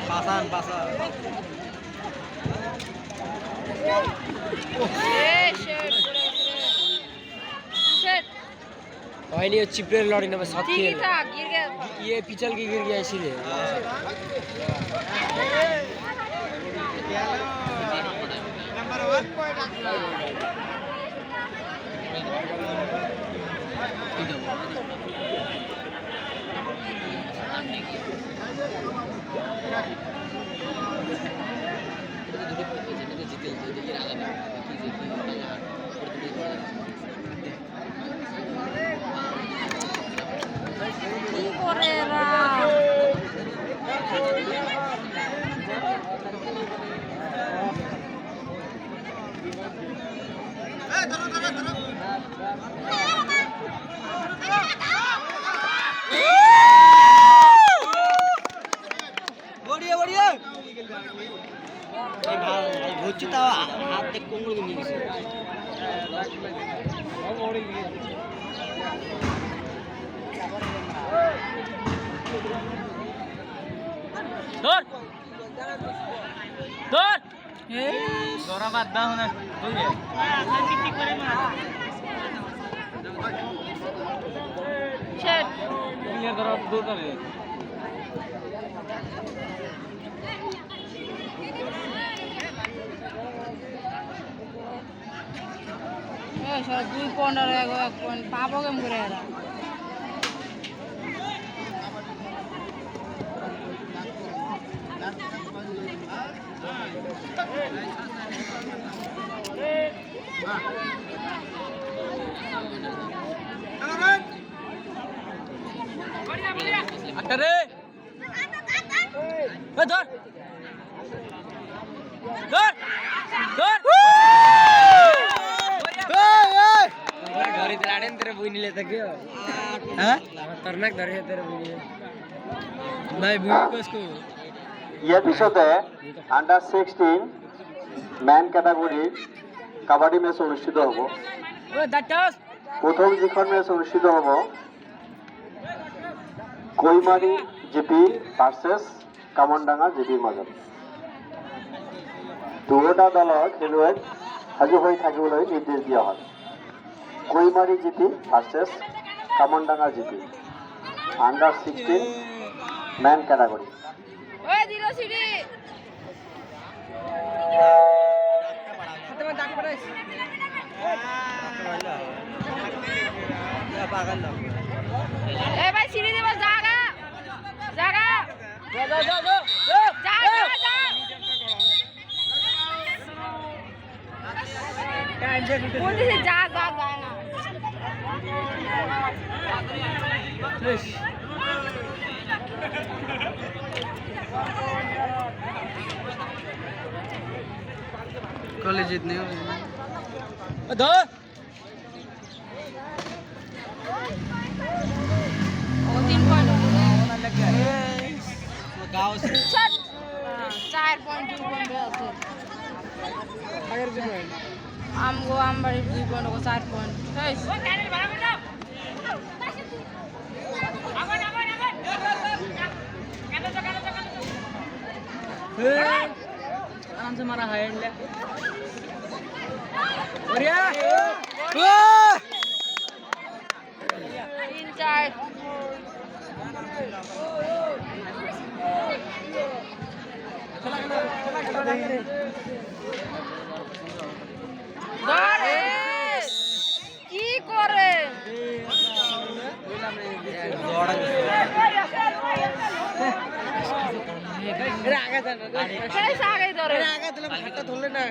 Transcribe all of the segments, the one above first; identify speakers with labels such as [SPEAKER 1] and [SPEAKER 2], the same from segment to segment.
[SPEAKER 1] pasan pasan
[SPEAKER 2] नहीं चिपरे लड़ी ना बस
[SPEAKER 3] ठीक था गिर गया
[SPEAKER 2] ये पिछल के गिर गया इसीलिए
[SPEAKER 1] नंबर 1
[SPEAKER 3] কি করে এরা
[SPEAKER 1] बढ़िया बढ़िया भाई भोची ता हाथ देख कोंगड़ के निकल
[SPEAKER 2] धर धर
[SPEAKER 1] जोरा बात दा होना हो गया टिक करे ना
[SPEAKER 3] শেট
[SPEAKER 1] ये धरो दो करे
[SPEAKER 3] এই সব 2 পয়েন্ট আর 1 পয়েন্ট পাবো কেম করে এরা
[SPEAKER 2] अरे धर धर धर घरी लाड़े तेरे बुई नहीं लेता क्यों हैं खतरनाक धर है तेरे बुई भाई बुई को इसको
[SPEAKER 4] এই এপিসোডে under 16 man category kabaddi match অনুষ্ঠিত হ'ব।
[SPEAKER 2] ओ दट्टस
[SPEAKER 4] প্রথম যিখন ম্যাচ অনুষ্ঠিত হ'ব কৈমাৰী জিপি ভাৰ্চেছ কামনডাঙ্গা জিপিৰ মাজত। দুয়োটা দলৰ খেলুৱৈক সাজু হৈ থাকিবলৈ নিৰ্দেশ দিয়া হয়। Kaimari GP versus Kamandanga GP under 16 man category.
[SPEAKER 3] ওই দিল সিডি
[SPEAKER 2] हाथ में दाग पड़े
[SPEAKER 1] पागल ना
[SPEAKER 3] এ ভাই সিডি দেব জায়গা জায়গা
[SPEAKER 2] जा जा जा जा
[SPEAKER 3] যা যা বলতেছি যা যা যায় না
[SPEAKER 1] कॉलेज जितने हो
[SPEAKER 2] धर
[SPEAKER 3] ও 3 পয়েন্ট
[SPEAKER 1] गांव से
[SPEAKER 3] 4 পয়েন্ট 2 পয়েন্ট আছে
[SPEAKER 2] अगर जो है
[SPEAKER 3] আমগো আমবাড়ি 2 পয়েন্ট ও 4 পয়েন্ট এই
[SPEAKER 2] आराम से मारा है ले बढ़िया
[SPEAKER 3] 3 4 ধরে কি করে कैसे आगे धरे
[SPEAKER 2] हाथ धोले ना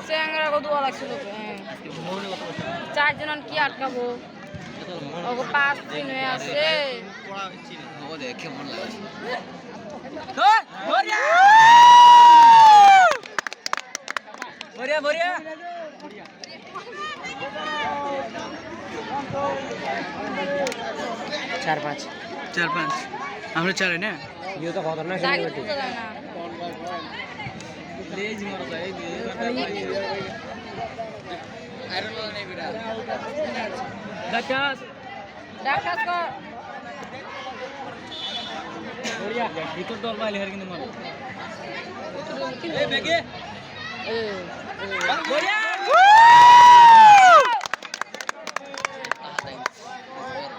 [SPEAKER 3] চেংরা কত লাগছিল চারজন কি আটকাবো ওগো 5 দিন হয়ে আছে
[SPEAKER 1] কেমন লাগছে
[SPEAKER 2] बढ़िया बढ़िया चार पाँच
[SPEAKER 1] हम लोग चले ना
[SPEAKER 2] ये तो खतरनाक
[SPEAKER 3] জাগে
[SPEAKER 2] खेलने
[SPEAKER 3] তো যায় না ডাকাত কর
[SPEAKER 1] ভিতর দল বাইলে হার কিন্তু মার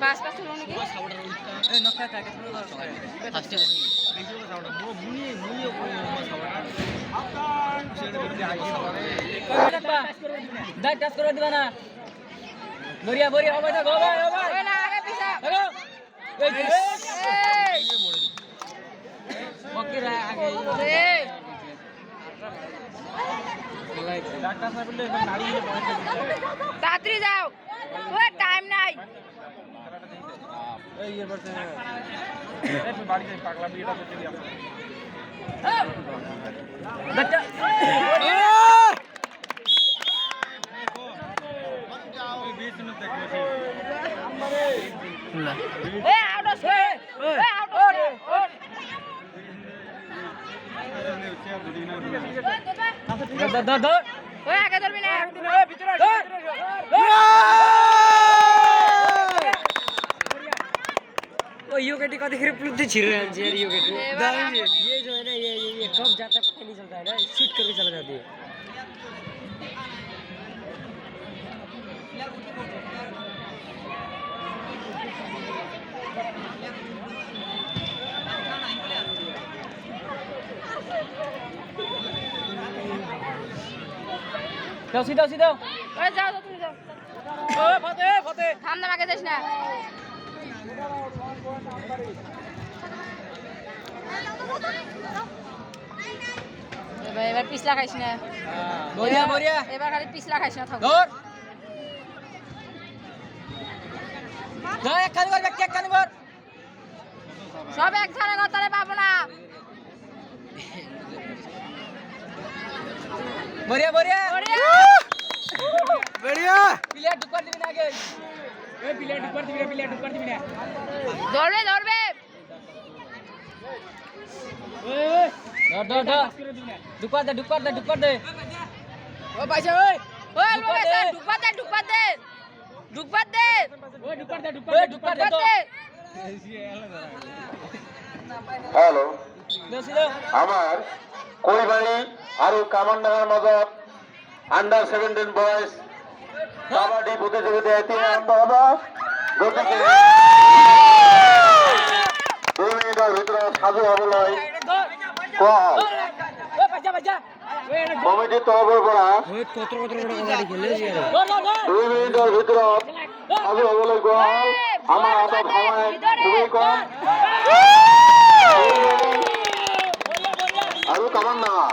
[SPEAKER 3] পাঁচ পাঁচ হলো নাকি
[SPEAKER 1] বরিয়া বরিয়া হবে তো গোবা গোবা
[SPEAKER 3] ওই না আগে পিছা
[SPEAKER 1] হ্যালো
[SPEAKER 3] এই
[SPEAKER 1] ওকে রা আগে
[SPEAKER 3] রে
[SPEAKER 1] ডাক্তার সাহেব বললে নাড়ি নিয়ে পয়েন্ট
[SPEAKER 3] তাড়াতাড়ি যাও ওই টাইম নাই
[SPEAKER 1] এই এর বলতে এই তুই বাড়ি যাই পাগলা বিয়েটা করতে দিই আমরা ডাক্তার ওই 20 মিনিট দেখো না
[SPEAKER 3] ওই আউট অফ ওই আউট অফ ওই আগে ধরবি না
[SPEAKER 2] वो योगेटी का देख रहे प्लुक दे छिर रहे हैं यार योगेटी ये जो है ना ये कब जाता है पता नहीं चलता है ना शूट करके चला जाती है
[SPEAKER 1] দাও সিধা সিধা
[SPEAKER 3] ওই যাও তুমি যাও
[SPEAKER 1] ওই ফতে ফতে
[SPEAKER 3] থাম না আগে যাস না এবার পিছলা খাইছ না
[SPEAKER 1] বরিয়া বরিয়া
[SPEAKER 3] এবার খালি পিছলা খাইছ না থাক
[SPEAKER 1] ধর ধর এক খানি কর এক খানি কর
[SPEAKER 3] সব এক ধারে গতারে পাবো না
[SPEAKER 1] বরিয়া বরিয়া
[SPEAKER 3] বড়িয়া
[SPEAKER 1] বরিয়া প্লেয়ার ঢুকার দিবি না আগে এই প্লেয়ার ঢুকার দিবি না
[SPEAKER 3] ধরবে ধরবে
[SPEAKER 1] ধর ধর ধর ঢুকার দে ও পয়সা ওই
[SPEAKER 3] ওই লোকে ঢুকবা দে
[SPEAKER 1] ওই ঢুকার দে তো
[SPEAKER 4] হ্যালো
[SPEAKER 1] দছিলো
[SPEAKER 4] আমার কৈবাড়ি আর কামানডাঙ্গার মদত আন্ডার 17 বয়স কাবাডি প্রতিযোগিতায় এটি আরম্ভ হলো গতিকে 2 মিনিটের ভিতরে সাজু হবলৈ কোৱা হ'ল
[SPEAKER 1] ওই পয়সা
[SPEAKER 4] কমিটি তৰফৰ পৰা
[SPEAKER 2] बहुत कोतर कोतर बड़ा कबड्डी खेले जी यार
[SPEAKER 1] ধর ধর ধর
[SPEAKER 4] 2 মিনিটের ভিতৰত সাজু হবলৈ কোৱা হ'ল আমাৰ হাতত সময় খুবেই কম আৰু কামানডাঙ্গা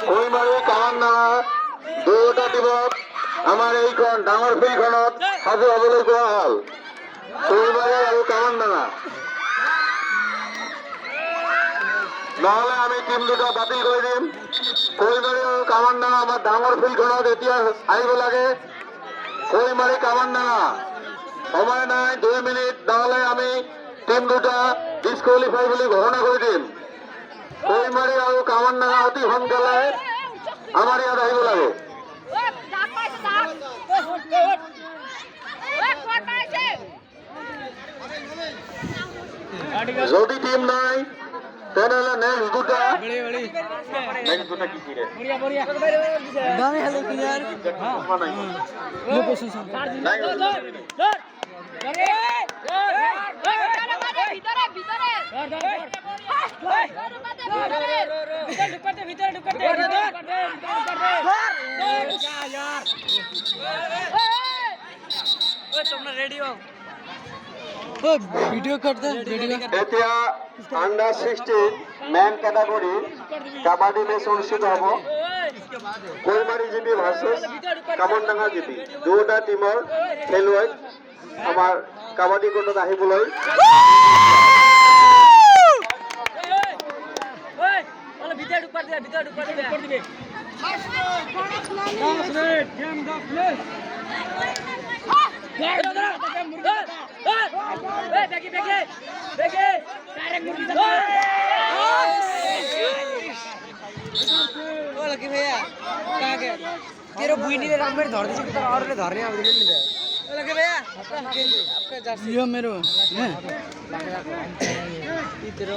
[SPEAKER 4] কৈমাৰী কামানডাঙ্গা দুয়োটা টিমক আমাৰ এইখন ডাঙৰ ফিল্ডখনত সাজু হবলৈ কোৱা হ'ল কৈমাৰী আৰু কামানডাঙ্গা নহ'লে আমি টিম দুটা বাতিল কৰি দিম কৈমাৰী আৰু কামানডাঙ্গা আমাৰ ডাঙৰ ফিল্ডখনত এতিয়া আহিব লাগে কৈমাৰী কামানডাঙ্গা সময় নাই 2 মিনিট নহ'লে আমি টিম দুটা ডিছকুৱালিফাই বুলি ঘোষণা কৰি দিম কৈমাৰী আৰু কামানডাঙ্গা অতি সোনকালে আমাৰ ইয়াত আহিব লাগে
[SPEAKER 3] ওই ডাক পাইছে ডাক ওই কোট পাইছে
[SPEAKER 4] যদি টিম নাই তেনেহ'লে নেক্সট দুটা নেক্সট দুটা কি কিৰে
[SPEAKER 1] বরিয়া বরিয়া
[SPEAKER 2] दामे हेलो यार
[SPEAKER 1] ও কোশন
[SPEAKER 4] নাই
[SPEAKER 1] ধর ধর
[SPEAKER 3] ভিতরে ভিতরে
[SPEAKER 1] ধর ধর ভিতরে ঢুকার দে ওই তোমরা রেডি হও
[SPEAKER 2] ओ वीडियो कर दे वीडियो
[SPEAKER 4] এতিয়া under 16 main category kabaddi Mech অনুষ্ঠিত হ'ব Kaimari GP versus Kamandanga GP দুয়োটা টিমৰ খেলুৱৈ আমাৰ কাবাডী কোৰ্টত আহিবলৈ
[SPEAKER 1] ওই বলে ভিতরে ঢুকার দিবে গেম দা প্লেস ডাইরেক্ট মুরগি
[SPEAKER 2] ओ लकी भैया कहाँ गए तेरा बुई नीले रंग में धर दे और ने धरने आ दिले नहीं ओ लकी भैया आपका जर्सी
[SPEAKER 1] ये मेरो
[SPEAKER 2] तेरा